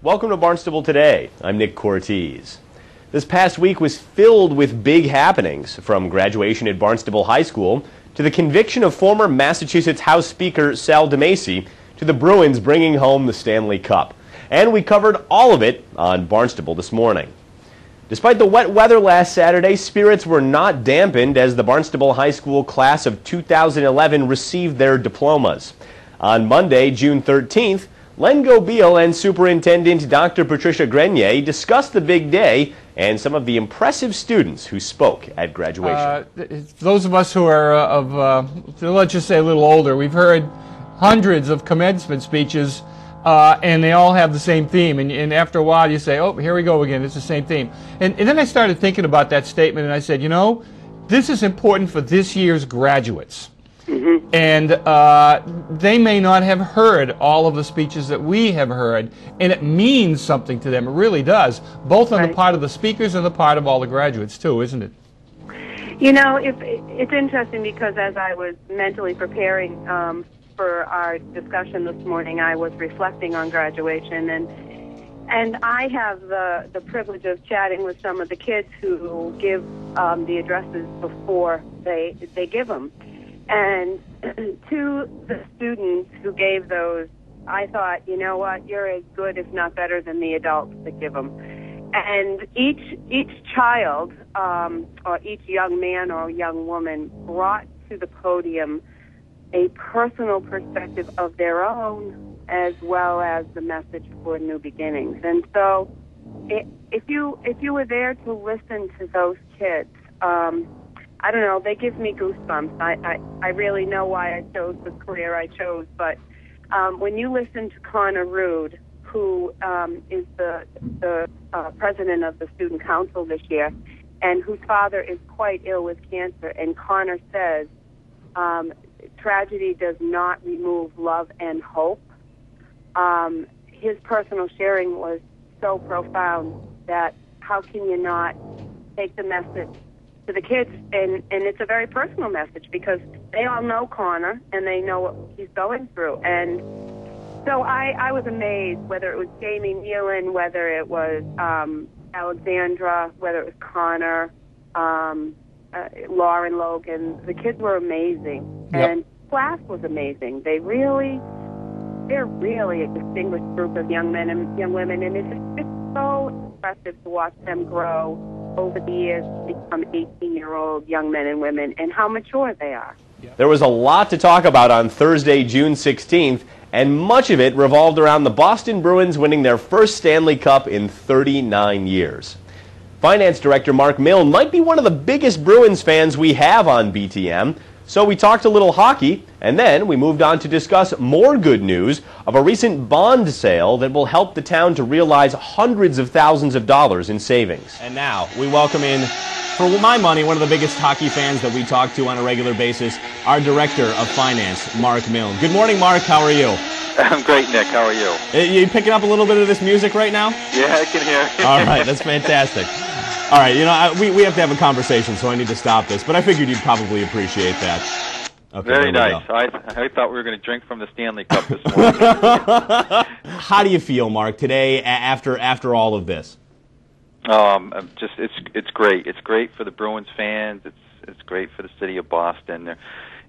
Welcome to Barnstable Today. I'm Nick Cortez. This past week was filled with big happenings, from graduation at Barnstable High School to the conviction of former Massachusetts House Speaker Sal DeMacy to the Bruins bringing home the Stanley Cup. And we covered all of it on Barnstable this morning. Despite the wet weather last Saturday, spirits were not dampened as the Barnstable High School class of 2011 received their diplomas. On Monday, June 13th, Len Gobeil and Superintendent Dr. Patricia Grenier discussed the big day and some of the impressive students who spoke at graduation. Those of us who are let's just say a little older, we've heard hundreds of commencement speeches, and they all have the same theme. And after a while, you say, oh, here we go again, it's the same theme. And then I started thinking about that statement, and I said, you know, this is important for this year's graduates. Mm-hmm. And they may not have heard all of the speeches that we have heard, and it means something to them. It really does, both on the part of the speakers and the part of all the graduates, too, isn't it? You know, it's interesting because as I was mentally preparing for our discussion this morning, I was reflecting on graduation, and I have the privilege of chatting with some of the kids who give the addresses before they give them. And to the students who gave those, I thought, you know what, you're as good, if not better, than the adults that give them. And each child, or each young man or young woman, brought to the podium a personal perspective of their own, as well as the message for new beginnings. And so, if you were there to listen to those kids, I don't know, they give me goosebumps. I really know why I chose the career I chose, but when you listen to Connor Rude, who is the president of the student council this year, and whose father is quite ill with cancer, and Connor says, tragedy does not remove love and hope. His personal sharing was so profound that how can you not take the message to the kids, and it's a very personal message because they all know Connor and they know what he's going through. And so I was amazed, whether it was Jamie Nealon, whether it was Alexandra, whether it was Connor, Lauren Logan. The kids were amazing. Yep. And class was amazing. They're really a distinguished group of young men and young women, and it's so impressive to watch them grow over the years to become 18-year-old young men and women, and how mature they are. There was a lot to talk about on Thursday, June 16th, and much of it revolved around the Boston Bruins winning their first Stanley Cup in 39 years. Finance Director Mark Milne might be one of the biggest Bruins fans we have on BTM, so we talked a little hockey, and then we moved on to discuss more good news of a recent bond sale that will help the town to realize hundreds of thousands of dollars in savings. And now we welcome in, for my money, one of the biggest hockey fans that we talk to on a regular basis, our Director of Finance, Mark Milne. Good morning, Mark. How are you? I'm great, Nick. How are you? You picking up a little bit of this music right now? Yeah, I can hear. All right, that's fantastic. All right, you know, we have to have a conversation, so I need to stop this, but I figured you'd probably appreciate that. Okay, very nice. I thought we were going to drink from the Stanley Cup this morning. How do you feel, Mark, today after all of this? It's great. It's great for the Bruins fans. It's great for the city of Boston.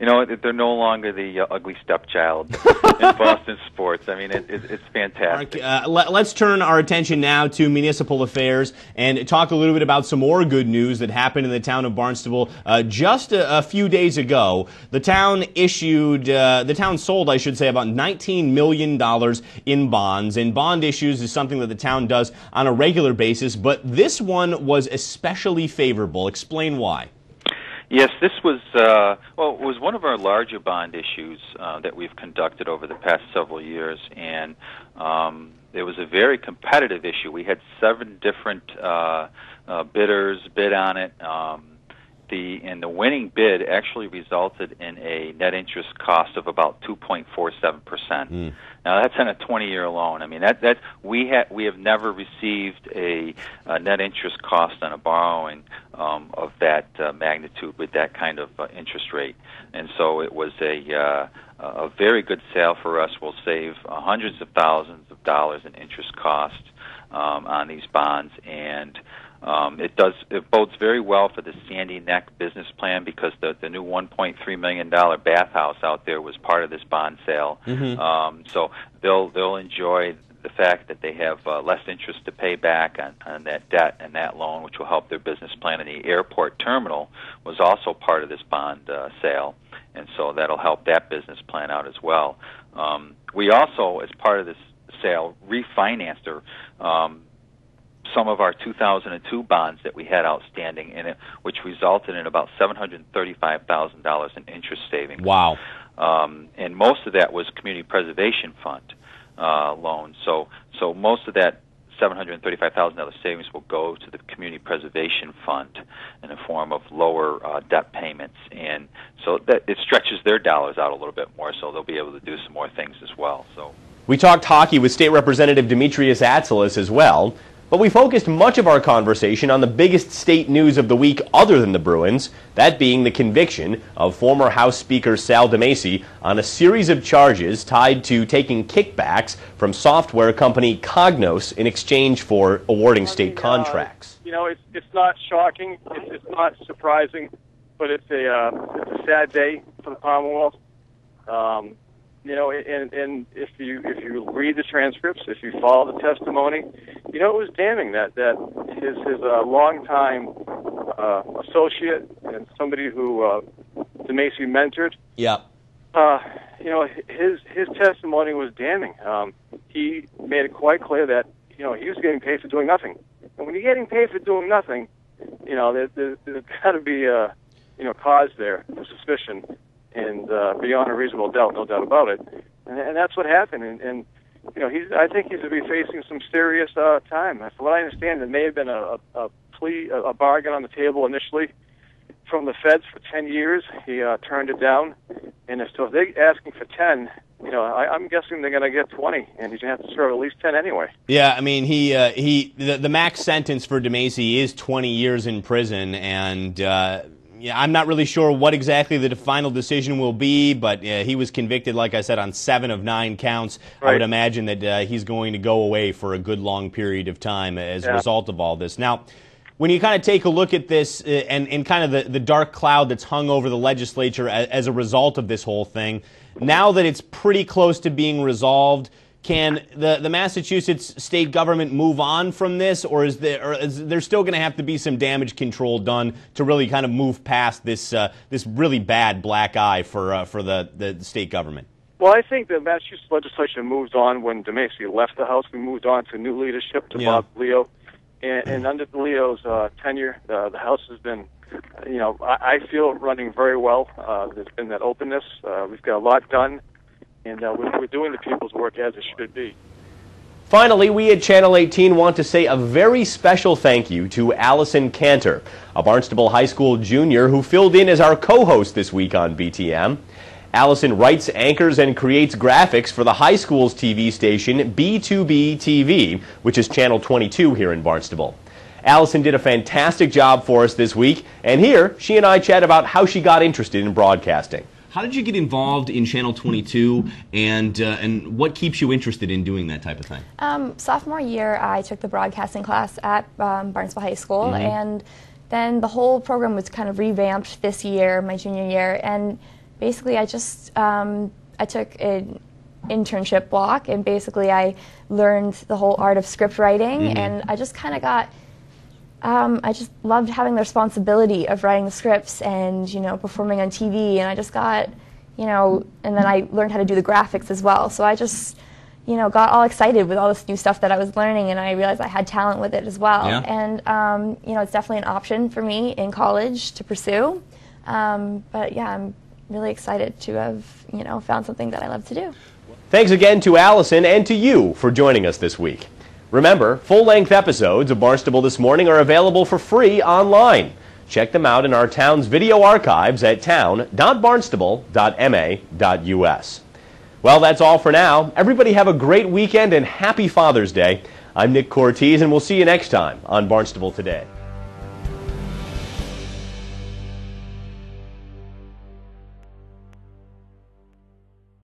They're no longer the ugly stepchild in Boston sports. I mean, it's fantastic. Mark, let's turn our attention now to municipal affairs and talk a little bit about some more good news that happened in the town of Barnstable just a few days ago. The town sold, I should say, about $19 million in bonds. And bond issues is something that the town does on a regular basis, but this one was especially favorable. Explain why. Yes, this was it was one of our larger bond issues that we've conducted over the past several years, and it was a very competitive issue. We had 7 different bidders bid on it, the winning bid actually resulted in a net interest cost of about 2.47%. Now that's on a 20-year loan. I mean we have never received a net interest cost on a borrowing of that magnitude with that kind of interest rate, and so it was a very good sale for us. We'll save hundreds of thousands of dollars in interest costs on these bonds, and it bodes very well for the Sandy Neck business plan, because the new $1.3 million bathhouse out there was part of this bond sale. So they'll enjoy the fact that they have less interest to pay back on that debt and that loan, which will help their business plan. And the airport terminal was also part of this bond sale, and so that'll help that business plan out as well. We also, as part of this sale, refinanced some of our 2002 bonds that we had outstanding in it, which resulted in about $735,000 in interest savings. Wow. And most of that was Community Preservation Fund loans. So most of that $735,000 savings will go to the Community Preservation Fund in the form of lower debt payments, and so that it stretches their dollars out a little bit more, so they'll be able to do some more things as well. So we talked hockey with State Representative Demetrius Atzelis as well, but we focused much of our conversation on the biggest state news of the week other than the Bruins, that being the conviction of former House Speaker Sal DeMacy on a series of charges tied to taking kickbacks from software company Cognos in exchange for awarding state contracts. You know, it's not shocking, it's not surprising, but it's a sad day for the Commonwealth. You know, and if you read the transcripts, if you follow the testimony, you know, it was damning that his longtime associate and somebody who DeMacy mentored. Yeah. You know, his testimony was damning. He made it quite clear that, you know, he was getting paid for doing nothing. And when you're getting paid for doing nothing, you know, there's got to be you know, cause there for suspicion. And beyond a reasonable doubt, no doubt about it, and that's what happened. And you know, I think he's going to be facing some serious time. From what I understand, there may have been a bargain on the table initially from the feds for 10 years. He turned it down, and so if they're asking for 10, you know, I'm guessing they're going to get 20, and he's going to have to serve at least 10 anyway. Yeah, I mean, the max sentence for DeMacy is 20 years in prison, and. Yeah, I'm not really sure what exactly the final decision will be, but he was convicted, like I said, on 7 of 9 counts. Right. I would imagine that he's going to go away for a good long period of time as a result of all this. Now, when you kind of take a look at this and kind of the dark cloud that's hung over the legislature as a result of this whole thing, now that it's pretty close to being resolved, can the Massachusetts state government move on from this, or is there still going to have to be some damage control done to really kind of move past this really bad black eye for the state government? Well, I think the Massachusetts legislature moved on when DeMacy left the House. We moved on to new leadership, to Bob Leo, and under Leo's tenure, the House has been, you know, I feel running very well. There's been that openness. We've got a lot done. And we're doing the people's work as it should be. Finally, we at Channel 18 want to say a very special thank you to Allison Cantor, a Barnstable High School junior who filled in as our co-host this week on BTM. Allison writes, anchors, and creates graphics for the high school's TV station, B2B TV, which is Channel 22 here in Barnstable. Allison did a fantastic job for us this week, and here she and I chat about how she got interested in broadcasting. How did you get involved in Channel 22, and what keeps you interested in doing that type of thing? Sophomore year, I took the broadcasting class at Barnstable High School, and then the whole program was kind of revamped this year, my junior year, and basically I just I took an internship block, and basically I learned the whole art of script writing, and I just kind of got I just loved having the responsibility of writing the scripts and, you know, performing on TV, and I just got, you know, and then I learned how to do the graphics as well. So I just, you know, got all excited with all this new stuff that I was learning, and I realized I had talent with it as well. Yeah. And, you know, it's definitely an option for me in college to pursue. But yeah, I'm really excited to have, you know, found something that I love to do. Thanks again to Allison and to you for joining us this week. Remember, full-length episodes of Barnstable This Morning are available for free online. Check them out in our town's video archives at town.barnstable.ma.us. Well, that's all for now. Everybody have a great weekend and happy Father's Day. I'm Nick Cortez, and we'll see you next time on Barnstable Today.